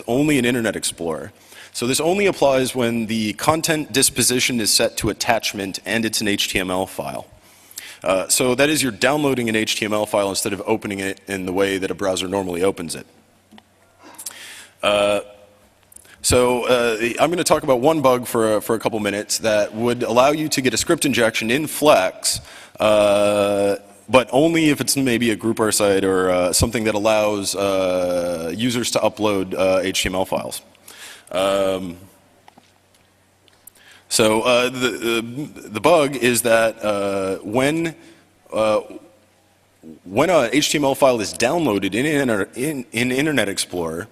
only in Internet Explorer. So this only applies when the content disposition is set to attachment and it's an HTML file. So that is, you're downloading an HTML file instead of opening it in the way that a browser normally opens it. I'm going to talk about one bug for a couple minutes that would allow you to get a script injection in Flex, but only if it's maybe a group R site or something that allows users to upload HTML files. The bug is that when a HTML file is downloaded in Internet Explorer,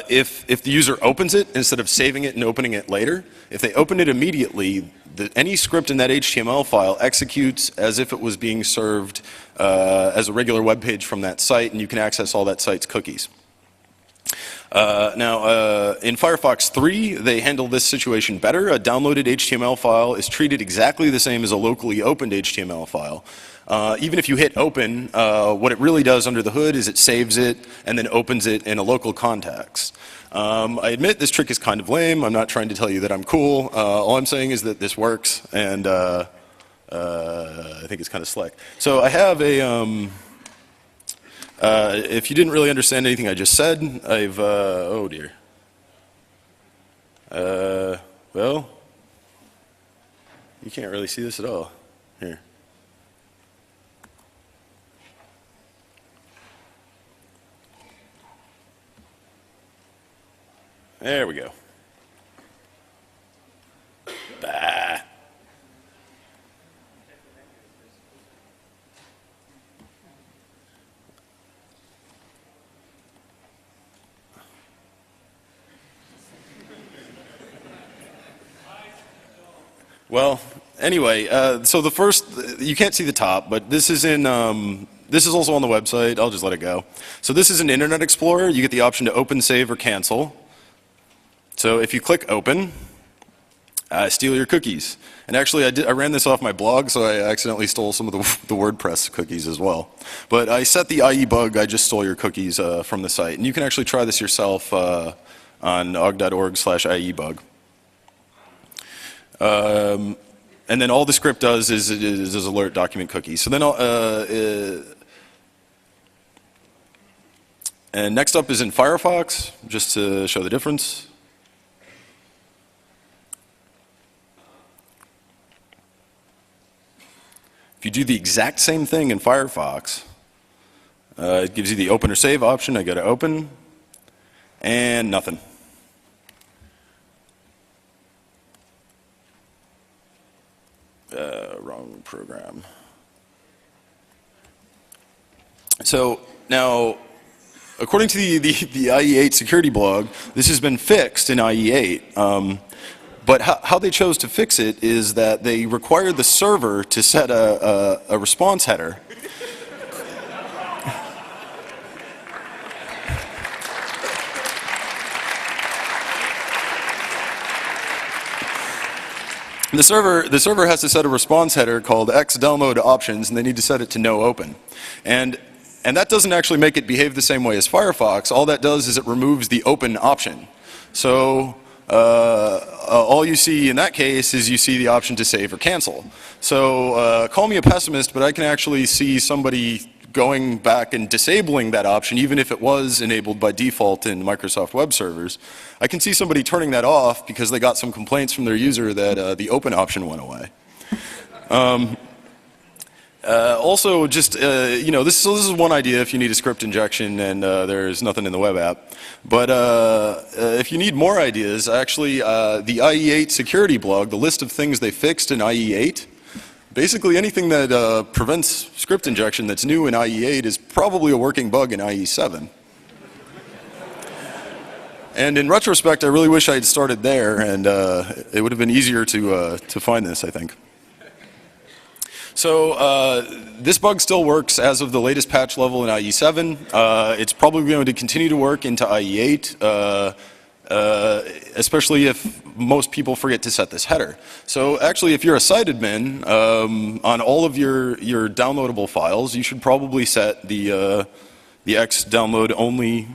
if the user opens it instead of saving it and opening it later, if they open it immediately, any script in that HTML file executes as if it was being served as a regular web page from that site, and you can access all that site's cookies. In Firefox 3, they handle this situation better. A downloaded HTML file is treated exactly the same as a locally opened HTML file. Even if you hit open, what it really does under the hood is it saves it and then opens it in a local context. I admit this trick is kind of lame. I'm not trying to tell you that I'm cool. All I'm saying is that this works, and I think it's kind of slick. So I have a, if you didn't really understand anything I just said, I've, oh dear. Well, you can't really see this at all. Here. There we go. Bah. Well, anyway, so the first, you can't see the top, but this is in, this is also on the website. I'll just let it go. So this is in Internet Explorer. You get the option to open, save, or cancel. So if you click open, steal your cookies. And actually, I ran this off my blog, so I accidentally stole some of the WordPress cookies as well. But I set the IE bug, I just stole your cookies from the site. And you can actually try this yourself on ogg.org/iebug. And then all the script does is alert document cookies. So then and next up is in Firefox, just to show the difference. If you do the exact same thing in Firefox, it gives you the open or save option. I go to open, and nothing. Wrong program. So now, according to the IE8 security blog, this has been fixed in IE8. But how they chose to fix it is that they required the server to set a response header. The server has to set a response header called xdownload options, and they need to set it to no open. And that doesn't actually make it behave the same way as Firefox. All that does is it removes the open option. So all you see in that case is you see the option to save or cancel. So call me a pessimist, but I can actually see somebody going back and disabling that option, even if it was enabled by default in Microsoft Web Servers. I can see somebody turning that off because they got some complaints from their user that the open option went away. Also, just, this is one idea if you need a script injection and there's nothing in the web app. But if you need more ideas, actually, the IE8 security blog, the list of things they fixed in IE8, basically anything that prevents script injection that's new in IE8 is probably a working bug in IE7. And in retrospect, I really wish I had started there, and it would have been easier to find this, I think. So this bug still works as of the latest patch level in IE7. It's probably going to continue to work into IE8, especially if most people forget to set this header. So actually, if you're a site admin, on all of your downloadable files, you should probably set the xdownload only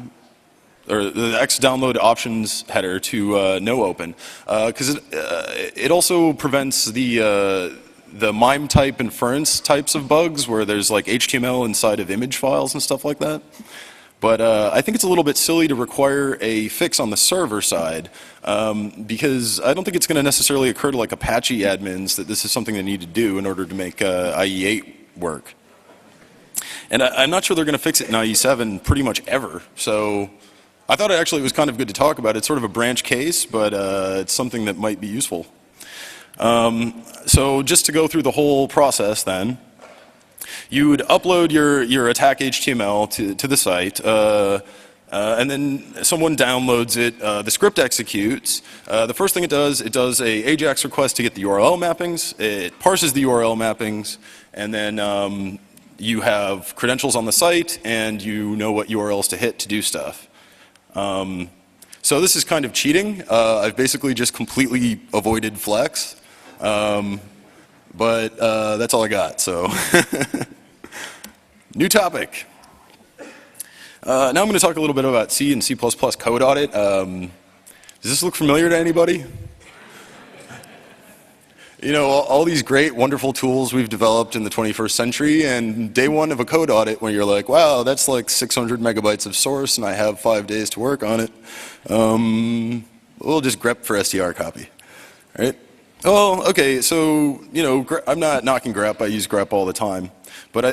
or the X download options header to no open, because it also prevents the MIME type inference types of bugs where there's like HTML inside of image files and stuff like that. But I think it's a little bit silly to require a fix on the server side, because I don't think it's going to necessarily occur to like Apache admins that this is something they need to do in order to make IE8 work. And I'm not sure they're going to fix it in IE7 pretty much ever. So I thought actually it was kind of good to talk about. It's sort of a branch case, but it's something that might be useful. So just to go through the whole process then, you would upload your attack HTML to the site, and then someone downloads it. The script executes. The first thing it does a AJAX request to get the URL mappings. It parses the URL mappings, and then you have credentials on the site, and you know what URLs to hit to do stuff. So this is kind of cheating. I've basically just completely avoided Flex. But that's all I got, so. New topic. Now I'm going to talk a little bit about C and C++ code audit. Does this look familiar to anybody? You know, all these great, wonderful tools we've developed in the 21st century, and day one of a code audit when you're like, wow, that's like 600 megabytes of source and I have 5 days to work on it. We'll just grep for str copy, right? Oh, okay, so, you know, I'm not knocking grep, I use grep all the time, but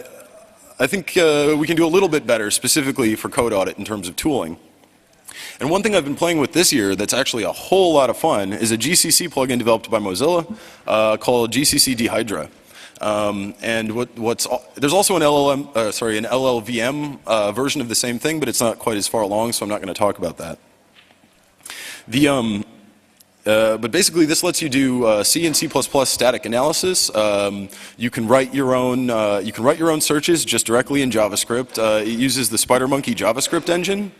I think we can do a little bit better, specifically for code audit in terms of tooling. And one thing I've been playing with this year that's actually a whole lot of fun is a GCC plugin developed by Mozilla called GCC Dehydra. And there's also an LLVM version of the same thing, but it's not quite as far along, so I'm not going to talk about that. But basically, this lets you do C and C++ static analysis. You can write your own searches just directly in JavaScript. It uses the SpiderMonkey JavaScript engine.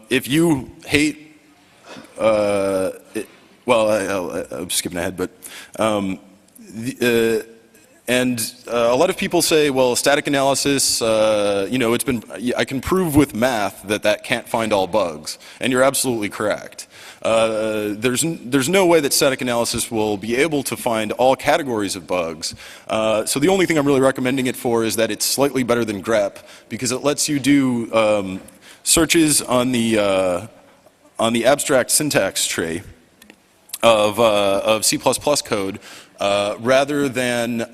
If you hate, I'm skipping ahead, but a lot of people say, well, static analysis, you know, I can prove with math that can't find all bugs, and you're absolutely correct. There's no way that static analysis will be able to find all categories of bugs. So the only thing I'm really recommending it for is that it's slightly better than grep, because it lets you do searches on the abstract syntax tree of C++ code rather than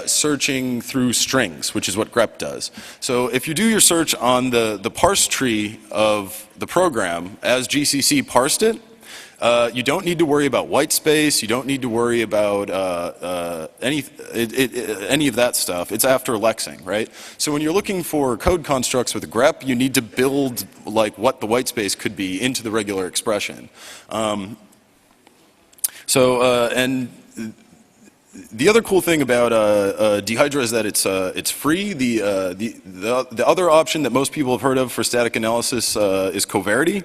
searching through strings, which is what grep does. So if you do your search on the parse tree of the program as GCC parsed it, you don't need to worry about white space. You don't need to worry about any of that stuff. It's after lexing, right? So when you're looking for code constructs with grep, you need to build like what the white space could be into the regular expression. And the other cool thing about Dehydra is that it's free. The other option that most people have heard of for static analysis is Coverity.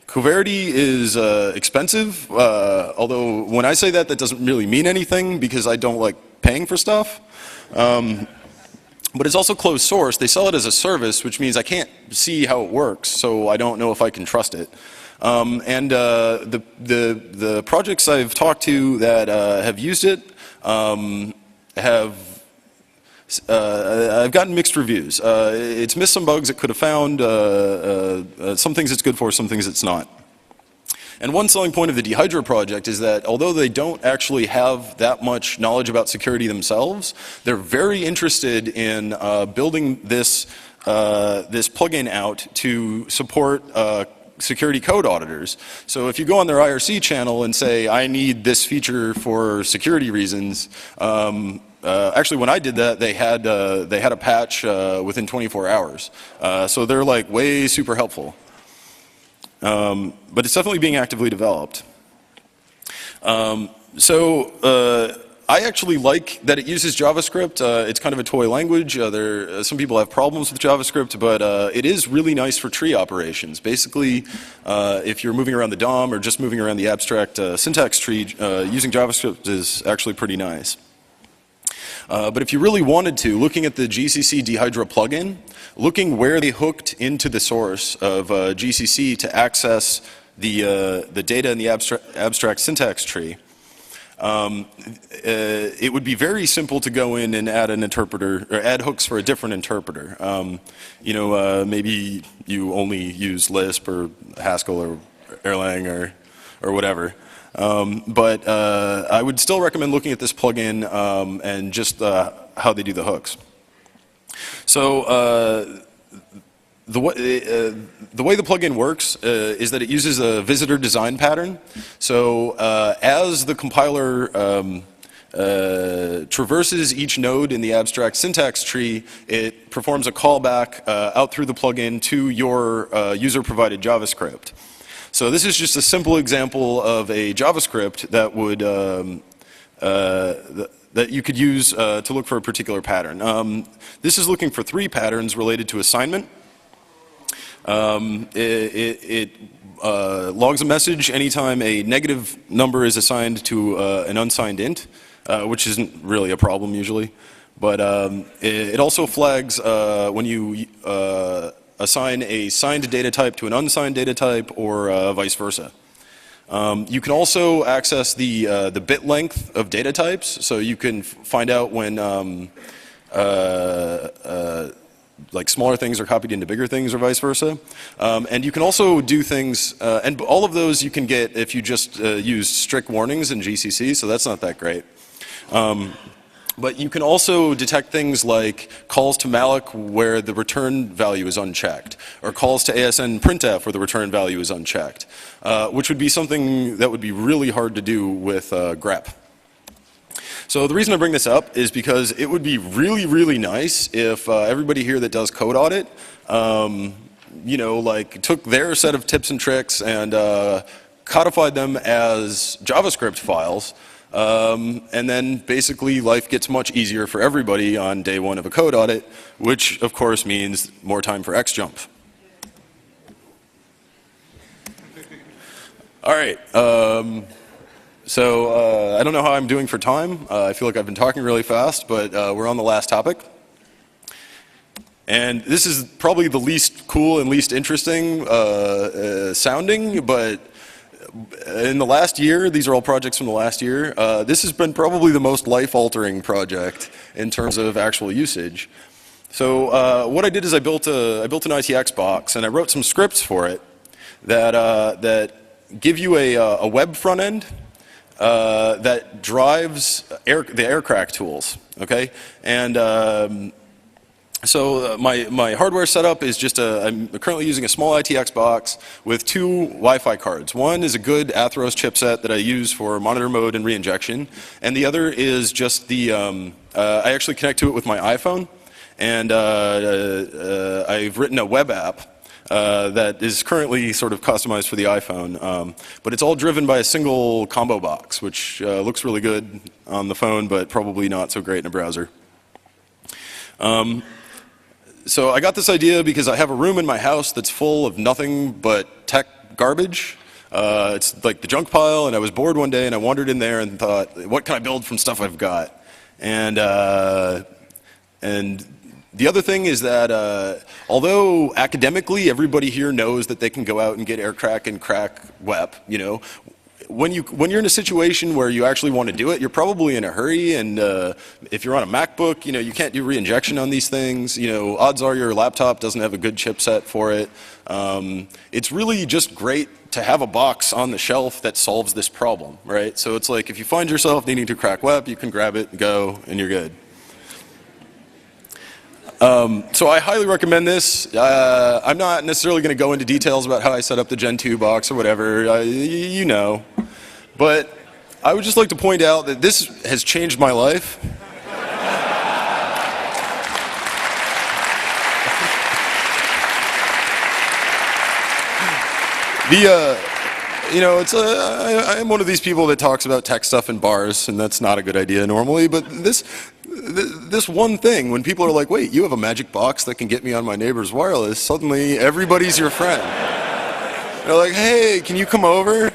Coverity is expensive, although when I say that doesn't really mean anything because I don't like paying for stuff. But it's also closed source. They sell it as a service, which means I can't see how it works, so I don't know if I can trust it. The projects I've talked to that have used it I've gotten mixed reviews. It's missed some bugs it could have found, some things it's good for, some things it's not. And one selling point of the Dehydra project is that although they don't actually have that much knowledge about security themselves, they're very interested in building this plugin out to support security code auditors. So if you go on their IRC channel and say, I need this feature for security reasons, actually when I did that, they had a patch within 24 hours. So they're like way super helpful. But it's definitely being actively developed. I actually like that it uses JavaScript. It's kind of a toy language. Some people have problems with JavaScript, but it is really nice for tree operations. Basically, if you're moving around the DOM or just moving around the abstract syntax tree, using JavaScript is actually pretty nice. But if you really wanted to, looking at the GCC Dehydra plugin, looking where they hooked into the source of GCC to access the data in the abstract syntax tree, it would be very simple to go in and add an interpreter, or add hooks for a different interpreter. Maybe you only use Lisp or Haskell or Erlang or whatever. But I would still recommend looking at this plugin and just how they do the hooks. So the way the plugin works is that it uses a visitor design pattern. So as the compiler traverses each node in the abstract syntax tree, it performs a callback out through the plugin to your user-provided JavaScript. So this is just a simple example of a JavaScript that would that you could use to look for a particular pattern. This is looking for 3 patterns related to assignment. It logs a message anytime a negative number is assigned to an unsigned int, which isn't really a problem usually. But it also flags when you assign a signed data type to an unsigned data type, or vice versa. You can also access the bit length of data types, so you can find out when like smaller things are copied into bigger things, or vice versa. And you can also do things, and all of those you can get if you just use strict warnings in GCC, so that's not that great. But you can also detect things like calls to malloc where the return value is unchecked, or calls to ASN printf where the return value is unchecked, which would be something that would be really hard to do with grep. So the reason I bring this up is because it would be really, really nice if everybody here that does code audit, like took their set of tips and tricks and codified them as JavaScript files. And then basically life gets much easier for everybody on day 1 of a code audit, which of course means more time for XJump. All right. So I don't know how I'm doing for time. I feel like I've been talking really fast, but we're on the last topic. And this is probably the least cool and least interesting sounding, but in the last year, these are all projects from the last year, this has been probably the most life-altering project in terms of actual usage. So what I did is I built an ITX box, and I wrote some scripts for it that give you a web front end that drives the aircrack tools, okay? And so my hardware setup is just I'm currently using a small ITX box with 2 Wi-Fi cards. One is a good Atheros chipset that I use for monitor mode and reinjection, and the other is just the, I actually connect to it with my iPhone, and I've written a web app that is currently sort of customized for the iPhone, but it's all driven by a single combo box, which looks really good on the phone, but probably not so great in a browser. So I got this idea because I have a room in my house that's full of nothing but tech garbage. It's like the junk pile, and I was bored one day and I wandered in there and thought, what can I build from stuff I've got? And the other thing is that although academically everybody here knows that they can go out and get aircrack and crack WEP, when you're in a situation where you actually want to do it, you're probably in a hurry, and if you're on a MacBook, you can't do reinjection on these things. Odds are your laptop doesn't have a good chipset for it. It's really just great to have a box on the shelf that solves this problem, right? So it's like if you find yourself needing to crack WEP, you can grab it, go, and you're good. So I highly recommend this. I'm not necessarily going to go into details about how I set up the Gen 2 box or whatever, but I would just like to point out that this has changed my life. I'm one of these people that talks about tech stuff in bars, and that's not a good idea normally, but this one thing, when people are like, wait, you have a magic box that can get me on my neighbor's wireless, suddenly everybody's your friend. They're like, hey, can you come over?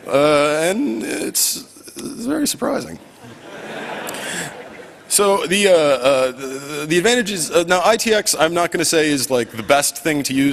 And it's very surprising. So the advantages, now ITX I'm not going to say is like the best thing to use.